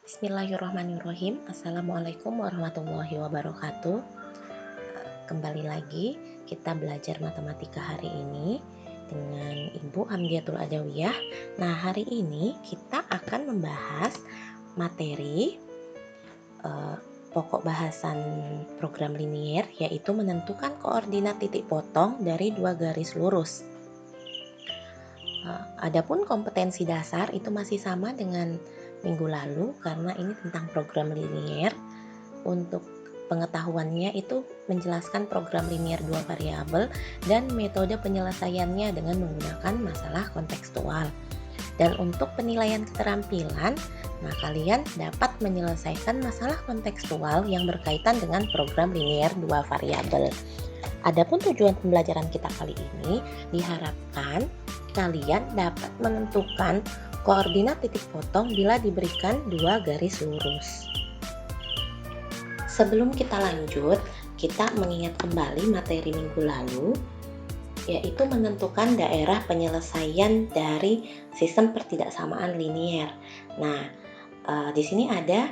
Bismillahirrahmanirrahim. Assalamualaikum warahmatullahi wabarakatuh. Kembali lagi kita belajar matematika hari ini dengan Ibu Hamdiatul Adawiyah. Nah, hari ini kita akan membahas materi pokok bahasan program linier, yaitu menentukan koordinat titik potong dari dua garis lurus. Adapun kompetensi dasar itu masih sama dengan minggu lalu karena ini tentang program linier. Untuk pengetahuannya itu menjelaskan program linier dua variabel dan metode penyelesaiannya dengan menggunakan masalah kontekstual. Dan untuk penilaian keterampilan, nah kalian dapat menyelesaikan masalah kontekstual yang berkaitan dengan program linier dua variabel. Adapun tujuan pembelajaran kita kali ini diharapkan kalian dapat menentukan koordinat titik potong bila diberikan dua garis lurus. Sebelum kita lanjut, kita mengingat kembali materi minggu lalu, yaitu menentukan daerah penyelesaian dari sistem pertidaksamaan linier. Nah, di sini ada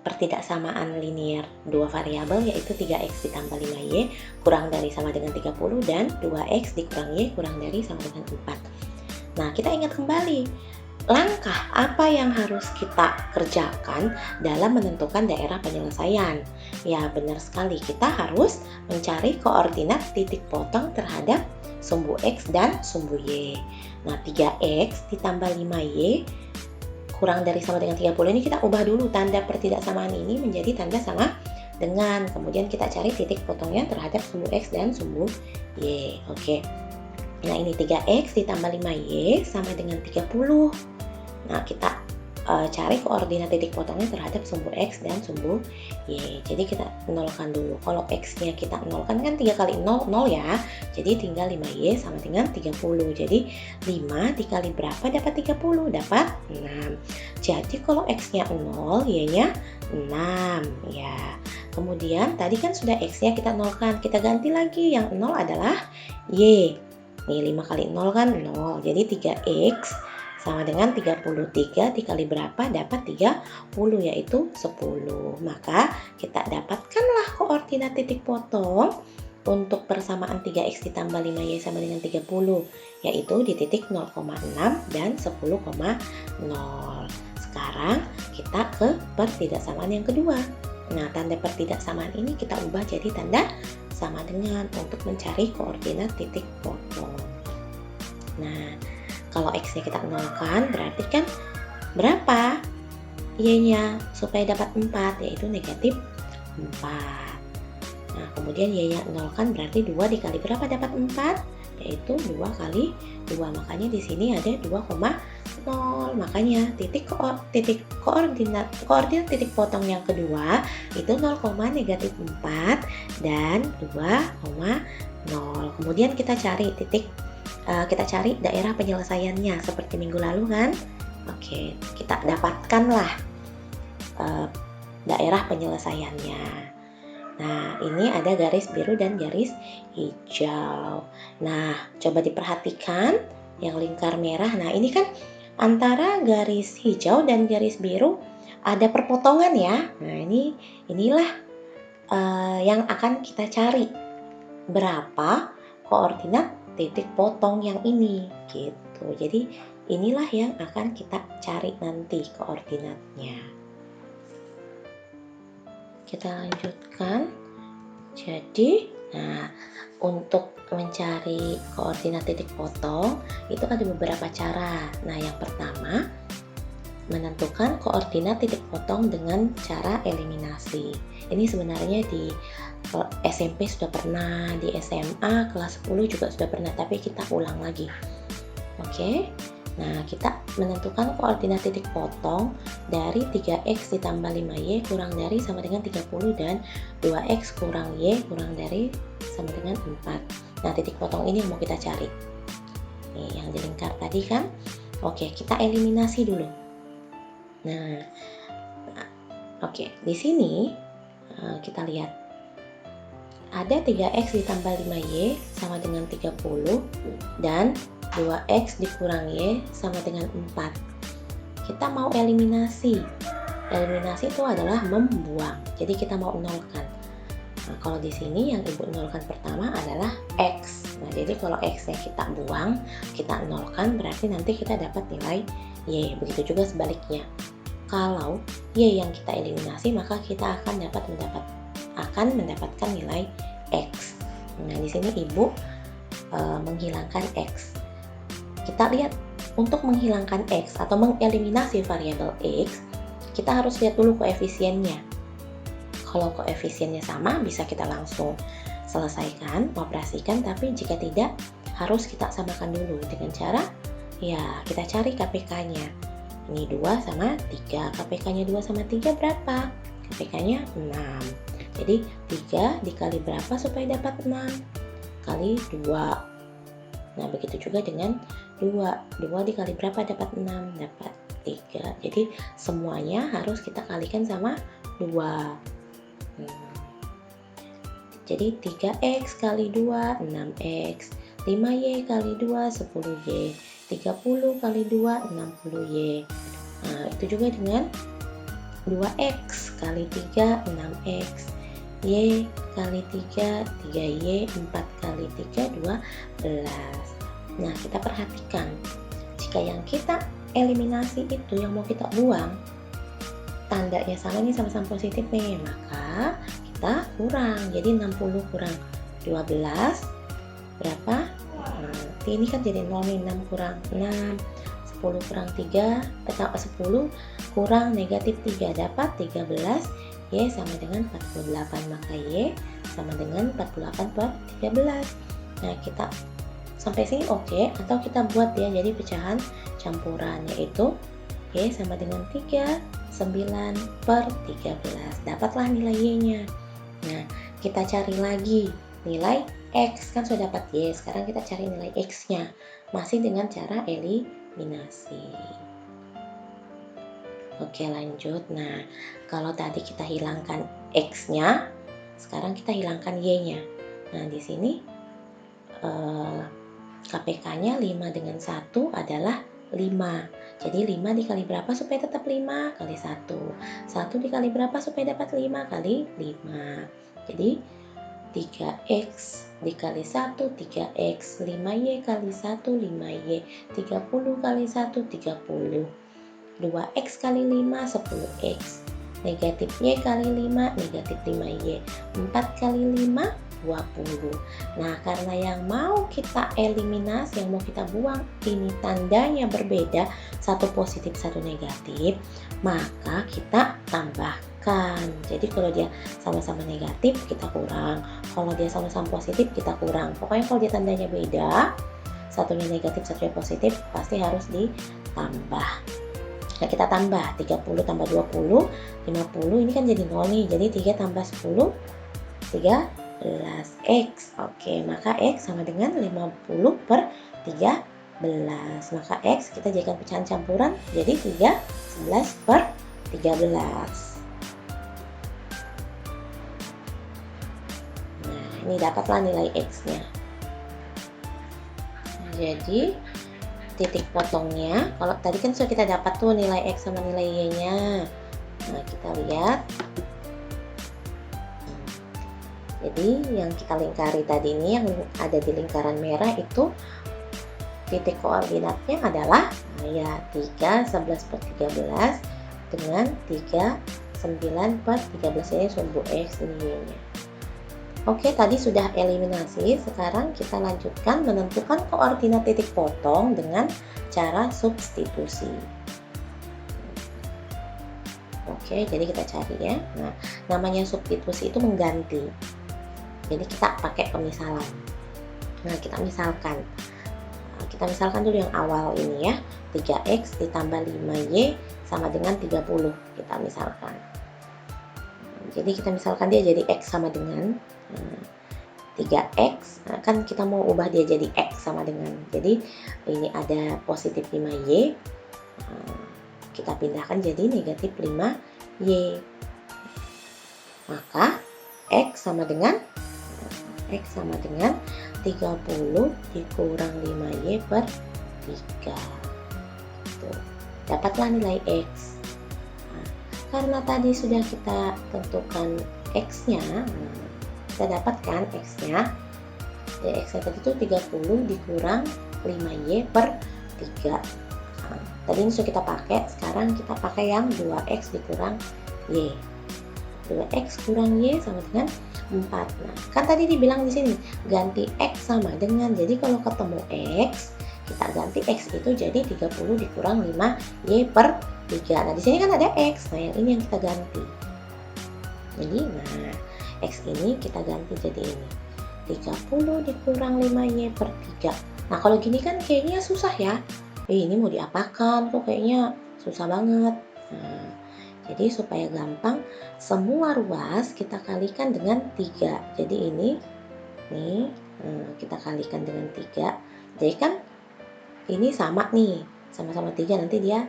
pertidaksamaan linier dua variabel, yaitu 3x ditambah 5y kurang dari sama dengan 30 dan 2x dikurang y kurang dari sama dengan 4. Nah, kita ingat kembali langkah apa yang harus kita kerjakan dalam menentukan daerah penyelesaian. Ya, benar sekali, kita harus mencari koordinat titik potong terhadap sumbu x dan sumbu y. Nah, 3x ditambah 5y kurang dari sama dengan 30 ini kita ubah dulu tanda pertidaksamaan ini menjadi tanda sama dengan, kemudian kita cari titik potongnya terhadap sumbu x dan sumbu y. Oke. Nah, ini 3x ditambah 5y sama dengan 30. Nah, kita cari koordinat titik potongnya terhadap sumbu x dan sumbu y. Jadi kita nolkan dulu. Kalau x-nya kita nolkan kan 3 kali 0, 0 ya. Jadi tinggal 5y sama dengan 30. Jadi 5 dikali berapa dapat 30? Dapat 6. Jadi kalau x-nya 0, y-nya 6 ya. Kemudian tadi kan sudah x-nya kita nolkan. Kita ganti lagi, yang 0 adalah y. Nih 5 kali 0 kan 0. Jadi 3x sama dengan 33 dikali berapa dapat 30, yaitu 10. Maka kita dapatkanlah koordinat titik potong untuk persamaan 3x ditambah 5y sama dengan 30, yaitu di titik 0,6 dan 10,0. Sekarang kita ke pertidaksamaan yang kedua. Nah, tanda pertidaksamaan ini kita ubah jadi tanda sama dengan untuk mencari koordinat titik potong. Nah, kalau x-nya kita nolkan berarti kan berapa y-nya supaya dapat 4, yaitu negatif 4. Nah, kemudian y-nya nolkan berarti 2 dikali berapa dapat 4, yaitu 2 kali 2. Makanya di sini ada 2,0. Makanya koordinat titik potong yang kedua itu 0, negatif 4 dan 2,0. Kemudian kita cari daerah penyelesaiannya seperti minggu lalu kan. Oke, kita dapatkanlah daerah penyelesaiannya. Nah, ini ada garis biru dan garis hijau. Nah, coba diperhatikan yang lingkar merah. Nah, ini kan antara garis hijau dan garis biru ada perpotongan ya. Nah, inilah yang akan kita cari. Berapa koordinat titik potong yang ini gitu. Jadi inilah yang akan kita cari nanti koordinatnya. Kita lanjutkan. Jadi, nah, untuk mencari koordinat titik potong itu ada beberapa cara. Nah, yang pertama, menentukan koordinat titik potong dengan cara eliminasi. Ini sebenarnya di SMP sudah pernah, di SMA kelas 10 juga sudah pernah, tapi kita ulang lagi. Oke. Nah, kita menentukan koordinat titik potong dari 3x ditambah 5y kurang dari sama dengan 30 dan 2x kurang y kurang dari sama dengan 4. Nah, titik potong ini yang mau kita cari. Nih, yang di lingkar tadi kan. Oke, kita eliminasi dulu. Nah, oke, di sini kita lihat ada 3x ditambah 5y sama dengan 30 dan 2x dikurang y sama dengan 4. Kita mau eliminasi. Eliminasi itu adalah membuang. Jadi kita mau nolkan. Nah, kalau di sini yang Ibu nolkan pertama adalah X. Nah, jadi kalau X-nya kita buang, kita nolkan, berarti nanti kita dapat nilai Y. Begitu juga sebaliknya. Kalau Y yang kita eliminasi, maka kita akan mendapatkan nilai X. Nah, di sini Ibu menghilangkan X. Kita lihat, untuk menghilangkan X atau mengeliminasi variabel X, kita harus lihat dulu koefisiennya. Kalau koefisiennya sama, bisa kita langsung selesaikan, operasikan, tapi jika tidak, harus kita samakan dulu dengan cara, ya kita cari KPK-nya. Ini 2 sama 3, KPK-nya 2 sama 3 berapa? KPK-nya 6. Jadi 3 dikali berapa supaya dapat 6? Kali 2. Nah, begitu juga dengan 2 dikali berapa dapat 6? Dapat 3. Jadi semuanya harus kita kalikan sama 2. Jadi 3x kali 2 6x, 5y kali 2 10y, 30 kali 2 60y. Nah, itu juga dengan 2x kali 3 6x, y kali 3 3y, 4 kali 3 12. Nah, kita perhatikan, jika yang kita eliminasi itu yang mau kita buang tandanya sama nih, sama-sama positif nih, maka kita kurang. Jadi 60 kurang 12 berapa? Ini kan jadi 0 nih, 6 kurang 6, 10 kurang 3, 10 kurang negatif 3 dapat 13, Y sama dengan 48, maka Y sama dengan 48 per 13. Nah, kita sampai sini oke, atau kita buat ya jadi pecahan campuran, yaitu Y sama dengan 3, 9 per 13. Dapatlah nilai Y-nya. Nah, kita cari lagi nilai X, kan sudah dapat Y. Sekarang kita cari nilai X-nya. Masih dengan cara eliminasi. Oke, lanjut. Nah, kalau tadi kita hilangkan X-nya, sekarang kita hilangkan Y-nya. Nah, di sini KPK-nya 5 dengan 1 adalah 5. Jadi 5 dikali berapa supaya tetap 5? Kali 1. 1 dikali berapa supaya dapat 5? Kali 5. Jadi 3x dikali 1 3x, 5y kali 1 5y, 30 kali 1 30, 2x kali 5 10x, negatif y kali 5 negatif 5y, 4 kali 5 20. Nah, karena yang mau kita eliminasi, yang mau kita buang ini tandanya berbeda, satu positif satu negatif, maka kita tambahkan. Jadi kalau dia sama-sama negatif kita kurang, kalau dia sama-sama positif kita kurang. Pokoknya kalau dia tandanya beda, satunya negatif satunya positif, pasti harus ditambah. Nah, kita tambah 30 tambah 20 50, ini kan jadi 0 nih, jadi 3 tambah 10 13x. Oke, maka X sama dengan 50 per 13. Maka X kita jadikan pecahan campuran, jadi 11 per 13. Nah, ini dapatlah nilai X-nya. Nah, jadi titik potongnya, kalau tadi kan sudah kita dapat tuh nilai X sama nilai Y-nya. Nah, kita lihat. Jadi yang kita lingkari tadi ini, yang ada di lingkaran merah itu titik koordinatnya adalah ya 3 11 per 13 dengan 3 9 per 13, ini sumbu X ini Y-nya. Oke, tadi sudah eliminasi. Sekarang kita lanjutkan menentukan koordinat titik potong dengan cara substitusi. Oke, jadi kita cari ya. Nah, namanya substitusi itu mengganti. Jadi kita pakai pemisalan. Nah, kita misalkan dulu yang awal ini ya. 3x ditambah 5y sama dengan 30. Kita misalkan. Jadi kita misalkan dia jadi x sama dengan 3x. Nah, kan kita mau ubah dia jadi x sama dengan. Jadi ini ada positif 5y. Kita pindahkan jadi negatif 5y. Maka x sama dengan 30 dikurang 5y per 3. Tuh, dapatlah nilai X. Nah, karena tadi sudah kita tentukan X-nya, kita dapatkan X-nya. Ya, X-nya tadi itu 30 dikurang 5Y per 3. Nah, tadi ini sudah kita pakai, sekarang kita pakai yang 2X dikurang Y. 2X kurang Y sama dengan 4. Nah, kan tadi dibilang di sini ganti X sama dengan, jadi kalau ketemu X, kita ganti X itu jadi 30 dikurang 5Y per 3. Nah, di sini kan ada X. Nah, yang ini yang kita ganti. Jadi, nah, X ini kita ganti jadi ini. 30 dikurang 5Y per 3. Nah, kalau gini kan kayaknya susah ya. Ini mau diapakan? Kok kayaknya susah banget. Nah, jadi supaya gampang, semua ruas kita kalikan dengan 3. Jadi ini nih, kita kalikan dengan 3. Jadi kan ini sama nih, sama-sama 3, nanti dia,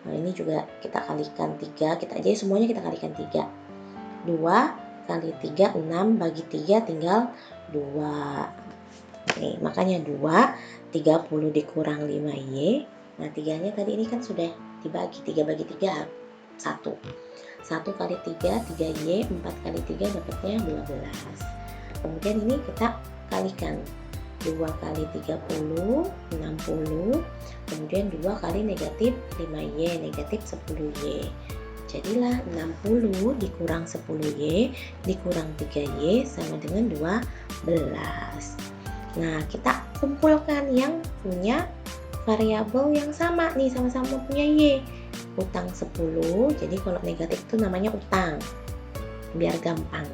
nah ini juga kita kalikan 3, kita aja semuanya kita kalikan 3. 2 kali 3, 6, bagi 3 tinggal 2. Nih, makanya 2, 30 dikurang 5Y. Nah, 3-nya tadi ini kan sudah dibagi, 3 bagi 3, 1. 1 kali 3, 3Y, 4 kali 3 dapatnya 12. Kemudian ini kita kalikan. 2 kali 30, 60. Kemudian 2 kali negatif 5Y, negatif 10Y. Jadilah 60 dikurang 10Y dikurang 3Y sama dengan 12. Nah, kita kumpulkan yang punya variabel yang sama nih, sama-sama punya Y. Utang 10, jadi kalau negatif itu namanya utang. Biar gampang.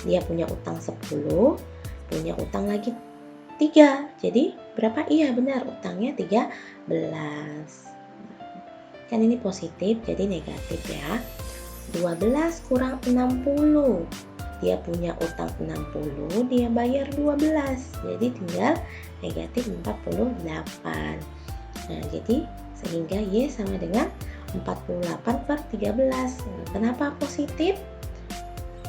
Dia punya utang 10, punya utang lagi 3. Jadi berapa? Iya benar, utangnya 13. Kan ini positif, jadi negatif ya. 12 kurang 60. Dia punya utang 60, dia bayar 12. Jadi tinggal negatif 48. Nah, jadi sehingga Y sama dengan 48 per 13. Nah, kenapa positif?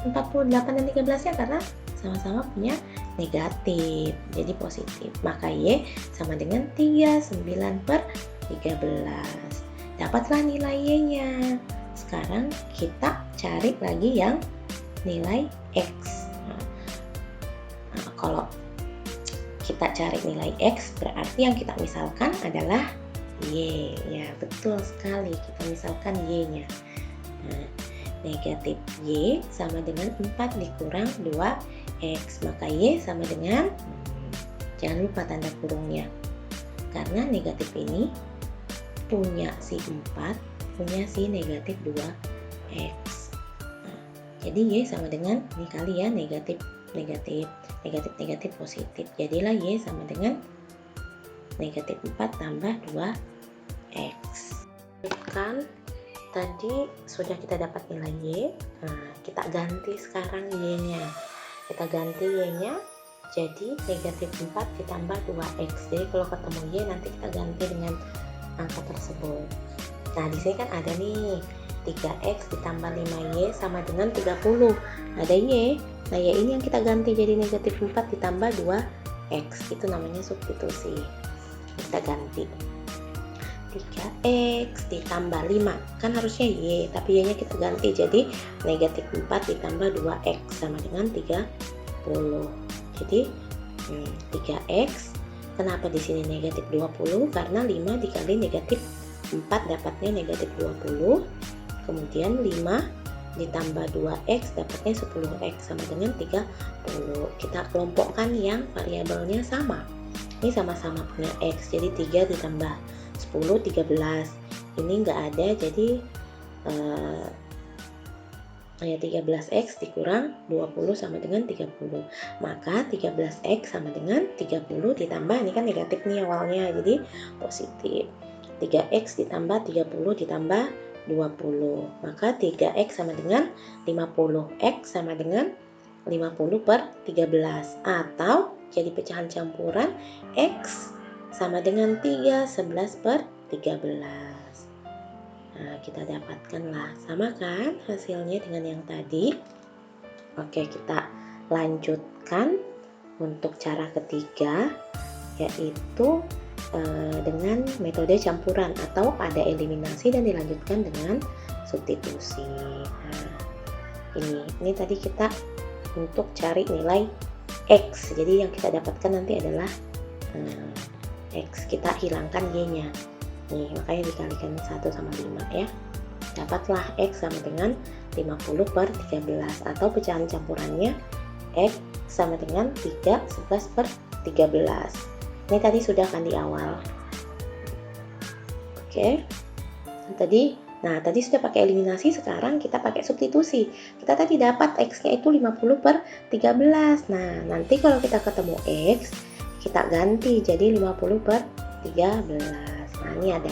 48 dan 13-nya karena sama-sama punya negatif, jadi positif. Maka Y sama dengan 39 per 13. Dapatlah nilai Y-nya. Sekarang kita cari lagi yang nilai X. Nah, kalau kita cari nilai X, berarti yang kita misalkan adalah Y. Ya, betul sekali. Kita misalkan Y-nya. Nah, negatif Y sama dengan 4 dikurang 2X. Maka Y sama dengan, jangan lupa tanda kurungnya. Karena negatif ini punya si 4, punya si negatif 2X. Nah, jadi Y sama dengan, ini kali ya, negatif positif. Jadilah Y sama dengan negatif 4 tambah 2X. Kan tadi sudah kita dapat nilai Y. Nah, kita ganti sekarang Y-nya. Kita ganti Y-nya jadi negatif 4 ditambah 2X. Jadi kalau ketemu Y nanti kita ganti dengan angka tersebut. Nah, di sini kan ada nih 3X ditambah 5Y sama dengan 30. Ada Y. Nah, Y ini yang kita ganti jadi negatif 4 ditambah 2X. Itu namanya substitusi. Kita ganti 3X ditambah 5. Kan harusnya Y, tapi Y-nya kita ganti jadi negatif 4 ditambah 2X sama dengan 30. Jadi 3X. Kenapa di sini negatif 20? Karena 5 dikali negatif 4 dapatnya negatif 20. Kemudian 5 ditambah 2X dapatnya 10X sama dengan 30. Kita kelompokkan yang variabelnya sama. Ini sama-sama punya X, jadi 3 ditambah 10, 13. Ini nggak ada, jadi 13X dikurang 20 sama dengan 30. Maka 13X sama dengan 30 ditambah, ini kan negatif nih awalnya, jadi positif. 3X ditambah 30 ditambah 20. Maka 3X sama dengan 50X sama dengan 50 per 13. Atau jadi pecahan campuran X sama dengan 3, 11 per 13. Nah, kita dapatkanlah, sama kan hasilnya dengan yang tadi. Oke, kita lanjutkan untuk cara ketiga, yaitu dengan metode campuran atau ada eliminasi dan dilanjutkan dengan substitusi. Nah, ini tadi kita untuk cari nilai X. Jadi yang kita dapatkan nanti adalah X. Kita hilangkan Y-nya. Nih, makanya dikalikan 1 sama 5 ya. Dapatlah X sama dengan 50/13, atau pecahan campurannya X sama dengan 3 11/13. Ini tadi sudah kan di awal. Oke. Tadi sudah pakai eliminasi, sekarang kita pakai substitusi. Kita tadi dapat X-nya itu 50/13. Nah, nanti kalau kita ketemu X, kita ganti jadi 50/13. Nah, ini ada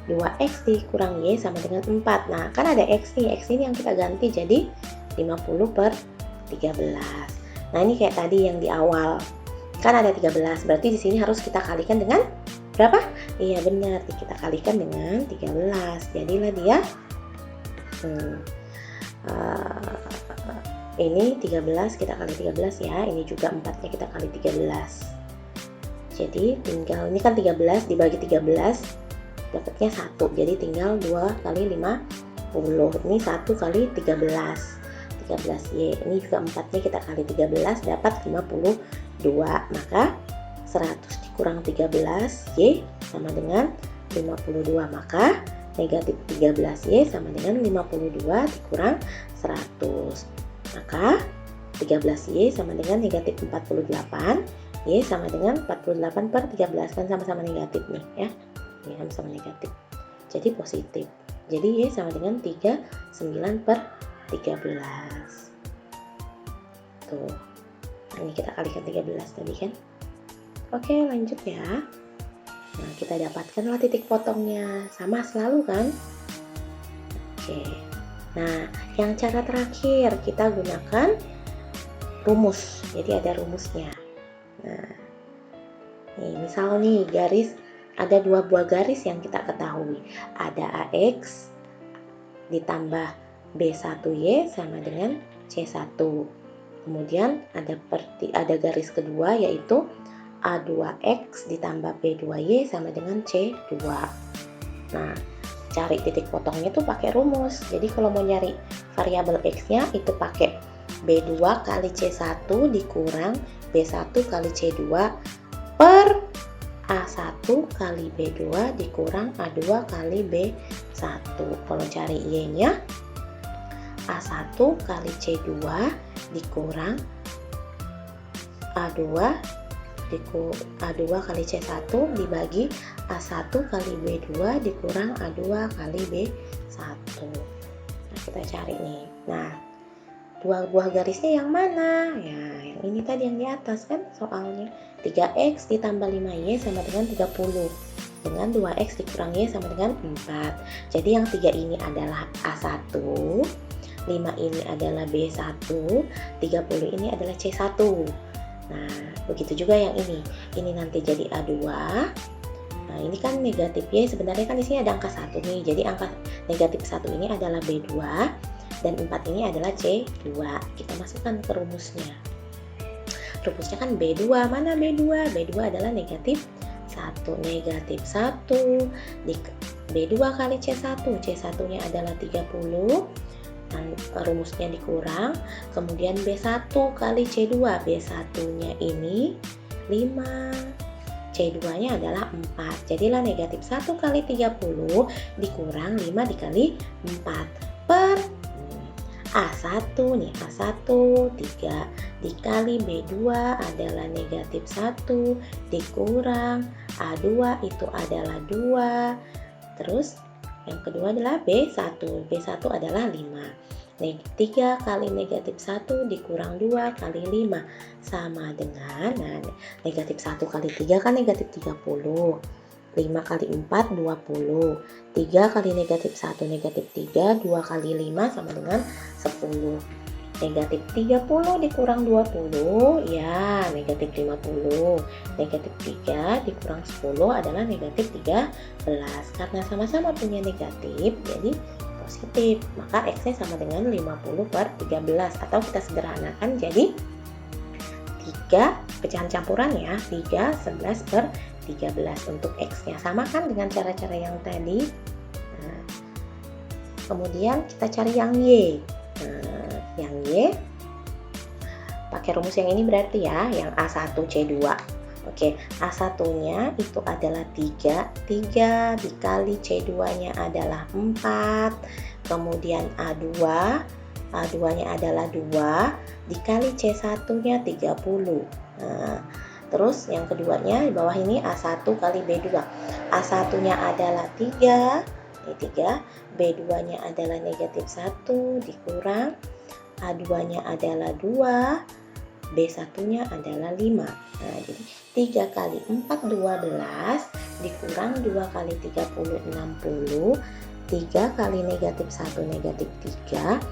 2X dikurang Y sama dengan 4. Nah, kan ada X nih. X ini yang kita ganti jadi 50/13. Nah, ini kayak tadi yang di awal. Kan ada 13. Berarti di sini harus kita kalikan dengan berapa? Iya benar, kita kalikan dengan 13. Jadilah dia ini 13 kita kali 13 ya. Ini juga 4-nya kita kali 13. Jadi tinggal, ini kan 13 dibagi 13 dapatnya 1. Jadi tinggal 2 kali 50. Ini 1 kali 13. 13Y. Ini juga 4-nya kita kali 13 dapat 52. Maka 100 dikurang 13Y sama dengan 52. Maka negatif 13Y sama dengan 52 dikurang 100. Maka 13Y sama dengan negatif 48. Y sama dengan 48/13. Kan sama-sama negatif nih ya. Ini sama-sama negatif. Jadi positif. Jadi Y sama dengan 39/13. Tuh. Ini kita kalikan 13 tadi kan. Oke, lanjut ya. Nah, kita dapatkanlah titik potongnya. Sama selalu kan? Oke. Nah, yang cara terakhir kita gunakan rumus. Jadi ada rumusnya. Nah, misal nih ada 2 buah garis yang kita ketahui. Ada AX ditambah B1Y sama dengan C1. Kemudian ada garis kedua yaitu A2X ditambah B2Y sama dengan C2. Nah, cari titik potongnya tuh pakai rumus. Jadi kalau mau nyari variabel X-nya itu pakai B2 kali C1 dikurang B1 kali C2 per A1 kali B2 dikurang A2 kali B1. Kalau cari Y-nya A1 kali C2 dikurang A2 kali C1 dibagi A1 kali B2 dikurang A2 kali B1. Nah, kita cari nih. Nah, 2 buah garisnya yang mana? Ya, yang ini tadi yang di atas kan soalnya. 3X ditambah 5Y sama dengan 30. Dengan 2X dikurang Y sama dengan 4. Jadi yang 3 ini adalah A1, 5 ini adalah B1, 30 ini adalah C1. Nah, begitu juga yang ini. Ini nanti jadi A2. Nah, ini kan negatif Y. Sebenarnya kan di sini ada angka 1 nih. Jadi angka negatif 1 ini adalah B2 dan 4 ini adalah C2. Kita masukkan ke rumusnya. Rumusnya kan B2. Mana B2? B2 adalah negatif 1. Negatif 1 B2 kali C1. C1-nya adalah 30. Rumusnya dikurang, kemudian B1 kali C2. B1-nya ini 5, C2-nya adalah 4. Jadilah negatif 1 kali 30 dikurang 5 dikali 4 per A1 nih, A1 3 dikali B2 adalah negatif 1 dikurang A2 itu adalah 2. Terus yang kedua adalah B1. B1 adalah 5. 3 kali negatif 1 dikurang 2 kali 5 sama dengan, negatif 1 kali 3 kan negatif 30. 5 kali 4 20. 3 kali negatif 1 negatif 3. 2 kali 5 sama dengan 10. Negatif 30 dikurang 20 ya negatif 50. Negatif 3 dikurang 10 adalah negatif 13. Karena sama-sama punya negatif jadi positif, maka X-nya sama dengan 50/13 atau kita sederhanakan jadi 3 pecahan campuran ya, 3 11/13 untuk X-nya. Sama kan dengan cara-cara yang tadi. Nah, Kemudian kita cari yang Y. Nah, yang Y pakai rumus yang ini berarti ya, yang A1C2. Oke, A1-nya itu adalah 3. 3 dikali C2-nya adalah 4. Kemudian A2. A2-nya adalah 2. Dikali C1-nya 30. Nah, terus yang keduanya di bawah ini A1 kali B2. A1-nya adalah 3. Ini 3. B2-nya adalah negatif 1 dikurang. A2-nya adalah 2. B1-nya adalah 5. Nah, jadi 3 kali 4 12 dikurang 2 kali 30 60. 3 kali negatif 1 negatif 3.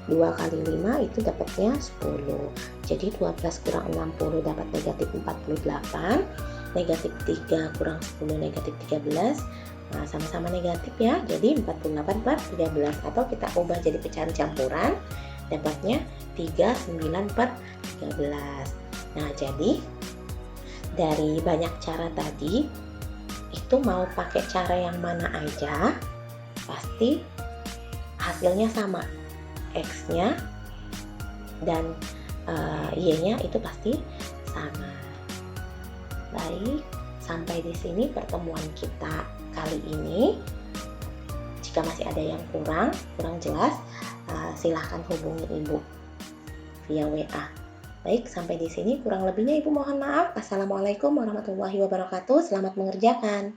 2 kali 5 itu dapatnya 10. Jadi 12 kurang 60 dapat negatif 48. Negatif 3 kurang 10 negatif 13. Nah, sama-sama negatif ya. Jadi 48 per 13 atau kita ubah jadi pecahan campuran, dapatnya 39 per 13. Nah, jadi dari banyak cara tadi, itu mau pakai cara yang mana aja, pasti hasilnya sama. X-nya dan Y-nya itu pasti sama. Baik, sampai di sini pertemuan kita kali ini. Jika masih ada yang kurang jelas, silahkan hubungi Ibu via WA. Baik, sampai di sini kurang lebihnya Ibu mohon maaf. Assalamualaikum warahmatullahi wabarakatuh. Selamat mengerjakan.